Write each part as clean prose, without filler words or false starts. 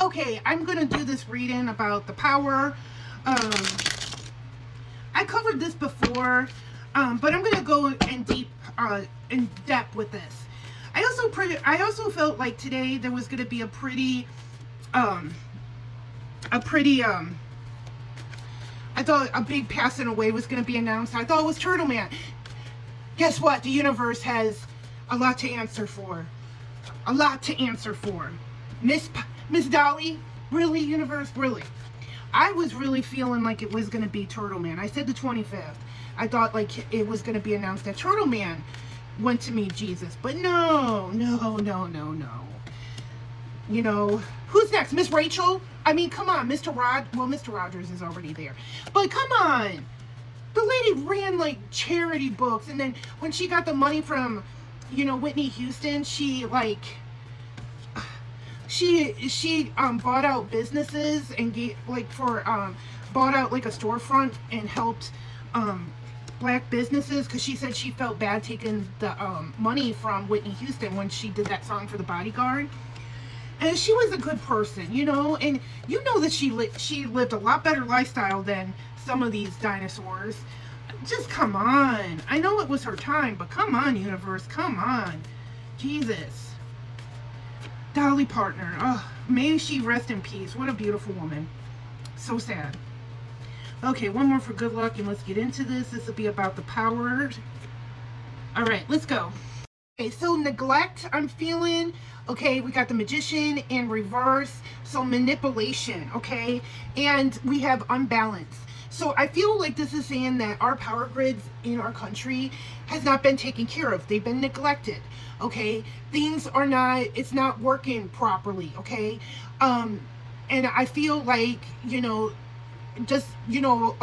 Okay, I'm going to do this reading about the power. Um, I covered this before, but I'm going to go in depth with this. I also felt like today there was going to be um, a pretty, I thought a big passing away was going to be announced. I thought it was Turtle Man. Guess what? The universe has a lot to answer for. A lot to answer for. Miss Dolly, really, universe, really. I was really feeling like it was going to be Turtle Man. I said the 25th. I thought like it was going to be announced that Turtle Man went to meet Jesus. But no. You know, who's next? Miss Rachel? I mean, come on, Mr. Rogers is already there. But come on. The lady ran like charity books, and then when she got the money from, Whitney Houston, she bought out businesses and bought out like a storefront and helped black businesses, because she said she felt bad taking the money from Whitney Houston when she did that song for The Bodyguard. And she was a good person, and that she lived a lot better lifestyle than some of these dinosaurs. Just come on. I know it was her time, but come on, universe, come on. Jesus. Dolly Parton. Oh, may she rest in peace. What a beautiful woman. So sad. Okay, one more for good luck, and let's get into this. This will be about the power. All right, let's go. Okay, so neglect, I'm feeling. Okay, we got the Magician in reverse. So manipulation, okay? And we have unbalance. So I feel like this is saying that our power grids in our country has not been taken care of. They've been neglected, okay? It's not working properly, okay? And I feel like, a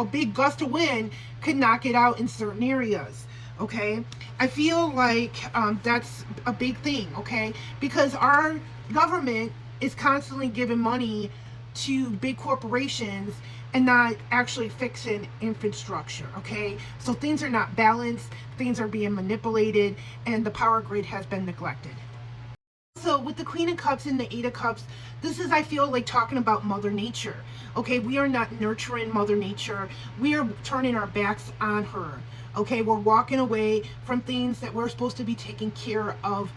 big gust of wind could knock it out in certain areas, okay? I feel like that's a big thing, okay? Because our government is constantly giving money to big corporations and not actually fixing infrastructure, okay? So things are not balanced, things are being manipulated, and the power grid has been neglected. So with the Queen of Cups and the Eight of Cups, this is, I feel like, talking about Mother Nature, okay? We are not nurturing Mother Nature. We are turning our backs on her, okay? We're walking away from things that we're supposed to be taking care of,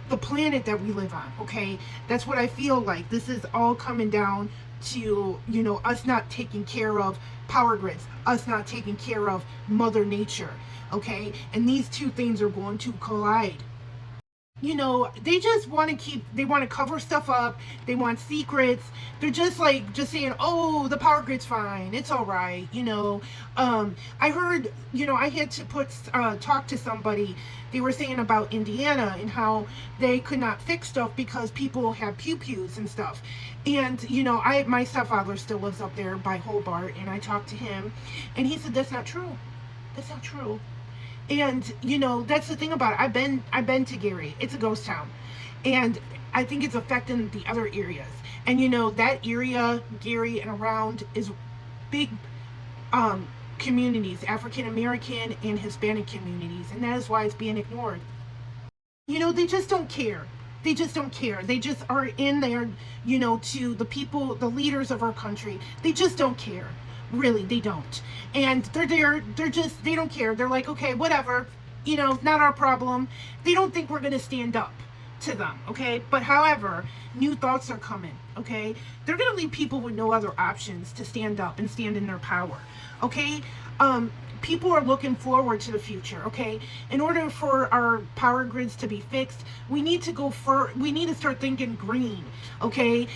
the planet that we live on, okay? That's what I feel like. This is all coming down to, us not taking care of power grids, us not taking care of Mother Nature, okay? And these two things are going to collide. They just want to cover stuff up. They want secrets. They're just saying, oh, the power grid's fine. It's all right. I heard, I had to talk to somebody. They were saying about Indiana and how they could not fix stuff because people have pew-pews and stuff. And, my stepfather still lives up there by Hobart, and I talked to him, and he said, that's not true. That's not true. And that's the thing about it. I've been to Gary. It's a ghost town, and I think it's affecting the other areas. And that area, Gary and around, is big communities, African American and Hispanic communities, and that is why it's being ignored. They just don't care. They just don't care. They just are in there, to the people, the leaders of our country. They just don't care. Really, they don't. And they're there, they don't care. They're like, okay, whatever, not our problem. They don't think we're going to stand up to them, okay? But however, new thoughts are coming, okay? They're going to leave people with no other options to stand up and stand in their power, okay? People are looking forward to the future, okay? In order for our power grids to be fixed, we need to start thinking green, okay?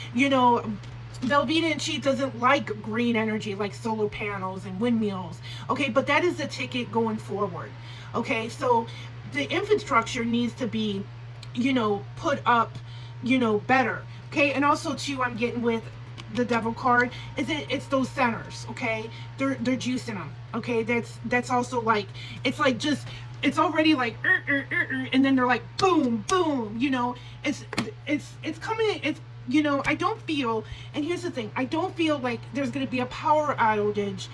Velveeta and She doesn't like green energy like solar panels and windmills, okay? But that is the ticket going forward, okay? So the infrastructure needs to be, put up, better, okay? And also, too, I'm getting with the Devil card, it's those centers, okay? They're juicing them, okay? That's also like, it's like just, it's already like, and then they're like, boom, boom, it's coming, it's, I don't feel, and here's the thing, I don't feel like there's going to be a power outage,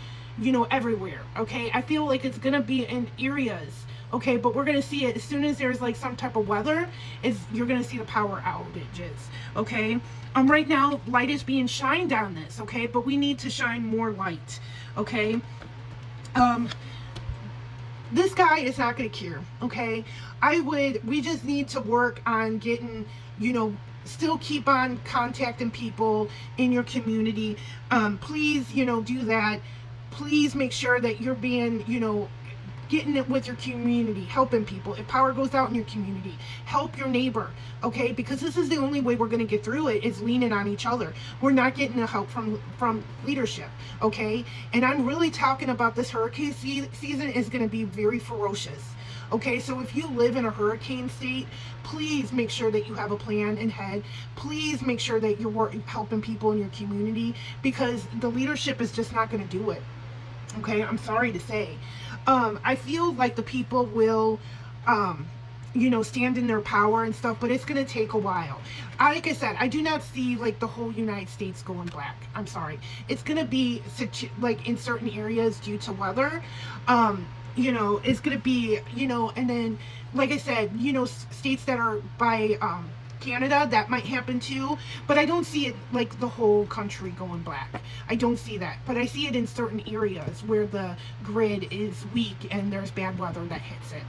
everywhere, okay? I feel like it's going to be in areas, okay? But we're going to see it as soon as there's like some type of weather, is you're going to see the power outages, okay? Right now, light is being shined on this, okay? But we need to shine more light, okay? This guy is not going to cure, okay? We just need to work on getting, still keep on contacting people in your community. Please, do that. Please make sure that you're being, getting it with your community, helping people. If power goes out in your community, help your neighbor, okay? Because this is the only way we're going to get through it, is leaning on each other. We're not getting the help from leadership, okay? And I'm really talking about this hurricane season is going to be very ferocious. Okay, so if you live in a hurricane state, please make sure that you have a plan in head. Please make sure that you're helping people in your community, because the leadership is just not going to do it. Okay, I'm sorry to say. I feel like the people will, stand in their power and stuff, but it's going to take a while. Like I said, I do not see like the whole United States going black. I'm sorry. It's going to be like in certain areas due to weather. It's going to be, and then, like I said, states that are by, Canada, that might happen too, but I don't see it like the whole country going black. I don't see that, but I see it in certain areas where the grid is weak and there's bad weather that hits it.